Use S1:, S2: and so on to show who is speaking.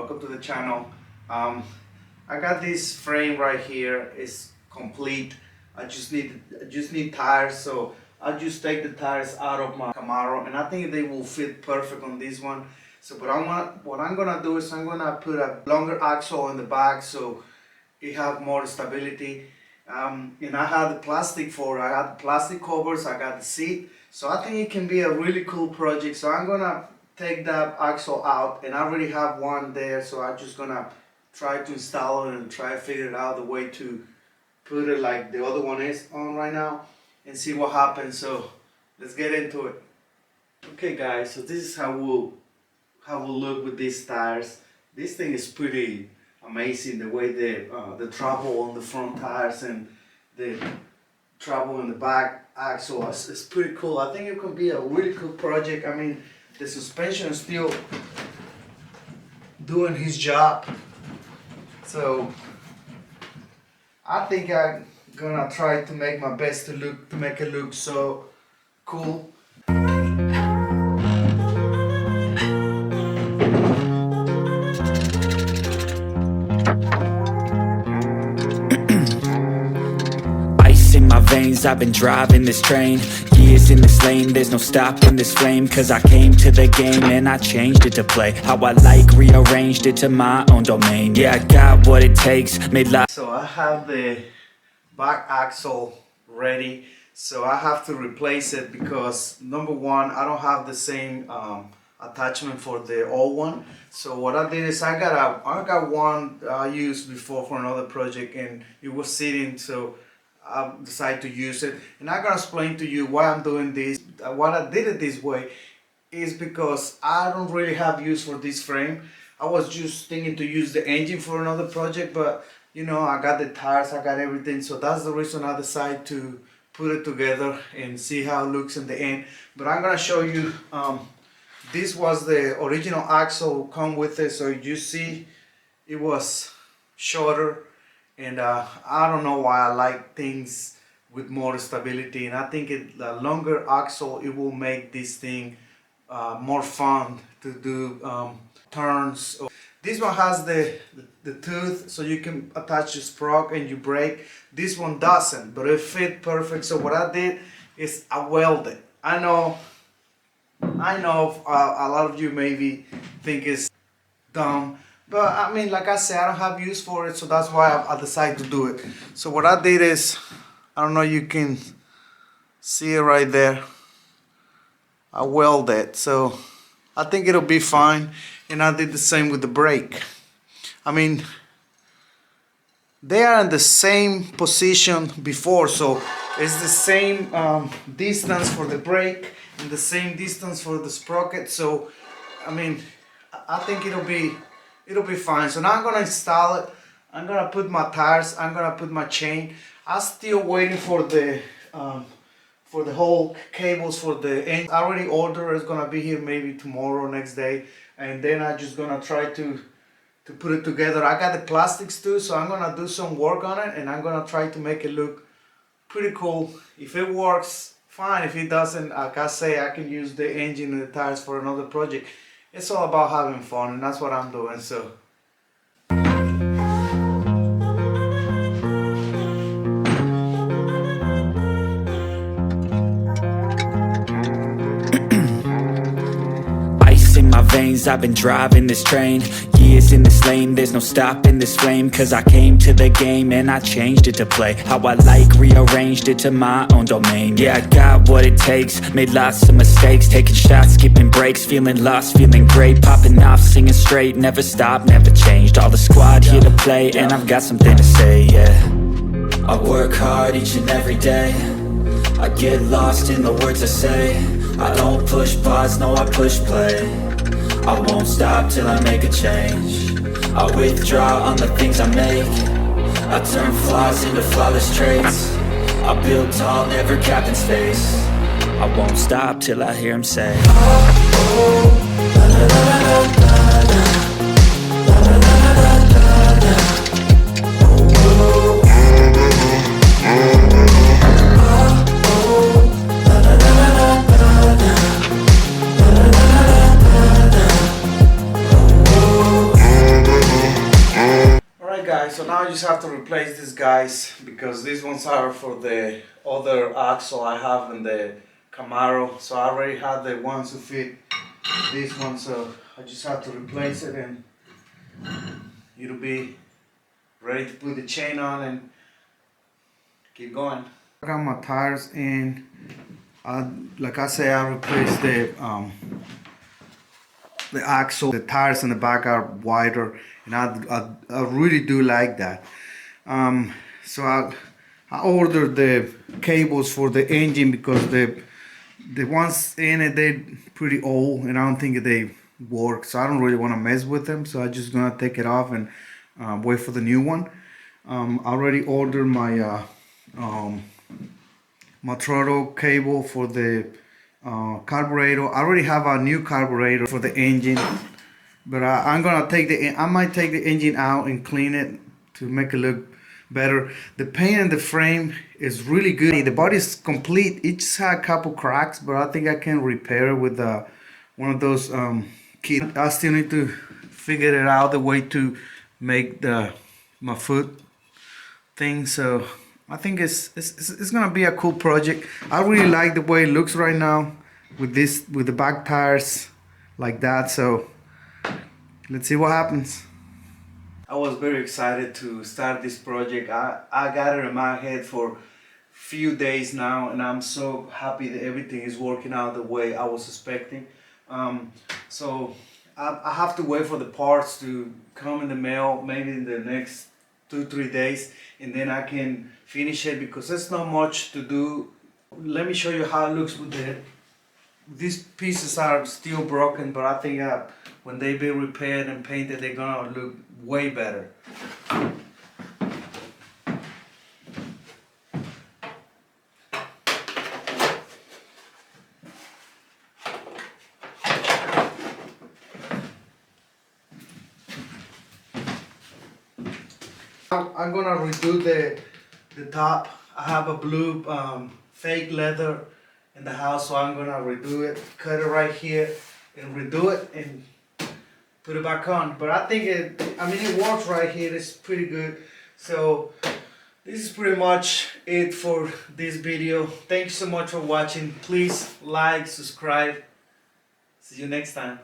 S1: welcome to the channel. I got this frame right here. It's complete. I just need tires, so I just take the tires out of my Camaro, and I think they will fit perfect on this one. So what I'm gonna do is I'm gonna put a longer axle in the back so it have more stability. And I have the plastic for it. I got the plastic covers, I got the seat, so I think it can be a really cool project. So I'm gonna take that axle out, and I already have one there, so I'm just gonna try to install it and try to figure it out the way to put it like the other one is on right now and see what happens. So let's get into it. Okay guys, so this is how we'll look with these tires. This thing is pretty amazing, the way the travel on the front tires and the travel in the back axle is pretty cool. I think it could be a really cool project. I mean, the suspension is still doing his job, so I think I'm gonna try to make my best to make it look so cool.
S2: In my veins, I've been driving this train. Years in this lane, there's no stopping this flame. Cause I came to the game and I changed it to play how I like, rearranged it to my own domain. Yeah, I got what it takes, made life.
S1: So I have the back axle ready, so I have to replace it because number one, I don't have the same attachment for the old one. So what I did is I got one I used before for another project, and it was sitting, so I decided to use it. And I'm gonna explain to you why I'm doing this. Why I did it this way is because I don't really have use for this frame. I was just thinking to use the engine for another project, but you know, I got the tires, I got everything, so that's the reason I decided to put it together and see how it looks in the end. But I'm gonna show you, this was the original axle come with it, so you see it was shorter. And I don't know why I like things with more stability, and I think the longer axle, it will make this thing more fun to do turns. This one has the tooth, so you can attach your sprocket and you brake. This one doesn't, but it fit perfect. So what I did is I welded. I know a lot of you maybe think it's dumb, but I mean, like I said, I don't have use for it, so that's why I decided to do it. So what I did is, I don't know, you can see it right there. I welded it, so I think it'll be fine. And I did the same with the brake. I mean, they are in the same position before, so it's the same distance for the brake and the same distance for the sprocket. So I mean, I think it'll be fine. So now I'm gonna install it. I'm gonna put my tires, I'm gonna put my chain. I'm still waiting for the whole cables for the engine. I already ordered. It's gonna be here maybe tomorrow or next day, and then I'm just gonna try to put it together. I got the plastics too, so I'm gonna do some work on it, and I'm gonna try to make it look pretty cool. If it works, fine. If it doesn't, like I say, I can use the engine and the tires for another project. It's all about having fun, and that's what I'm doing. So
S2: Ice in my veins, I've been driving this train. Years in this lane, there's no stopping this flame. Cause I came to the game and I changed it to play how I like, rearranged it to my own domain. Yeah, I got what it takes, made lots of mistakes, taking shots, skipping breaks, feeling lost, feeling great, popping off, singing straight, never stopped, never changed. All the squad here to play, and I've got something to say, yeah. I work hard each and every day, I get lost in the words I say. I don't push pause, no, I push play. I won't stop till I make a change. I withdraw on the things I make. I turn flaws into flawless traits. I build tall, never capped in space. I won't stop till I hear him say, oh, oh, la, la, la, la, la, la. La, la, la, la, la, la, la. Oh, oh, oh,
S1: guys, so now I just have to replace these guys because these ones are for the other axle I have in the Camaro. So I already had the ones to fit this one, so I just have to replace it and it'll be ready to put the chain on and keep going. I got my tires in. Like I say, I replaced the axle. The tires in the back are wider, and I really do like that. So I ordered the cables for the engine because the ones in it, they're pretty old and I don't think they work, so I don't really want to mess with them, so I'm just gonna take it off and wait for the new one. I already ordered my throttle cable for the carburetor. I already have a new carburetor for the engine, but I might take the engine out and clean it to make it look better. The paint in the frame is really good. The body is complete. It just had a couple cracks, but I think I can repair it with one of those kits. I still need to figure it out the way to make my foot thing. So I think it's gonna be a cool project. I really like the way it looks right now with the back tires like that. So let's see what happens. I was very excited to start this project. I got it in my head for few days now, and I'm so happy that everything is working out the way I was expecting. So I have to wait for the parts to come in the mail, maybe in the next 2-3 days, and then I can finish it because there's not much to do. Let me show you how it looks with these pieces are still broken, but I think when they be repaired and painted, they're gonna look way better. I'm gonna redo the top. I have a blue fake leather in the house, so I'm gonna redo it, cut it right here, and redo it and put it back on. But I think it works right here. It's pretty good. So this is pretty much it for this video. Thank you so much for watching. Please like, subscribe. See you next time.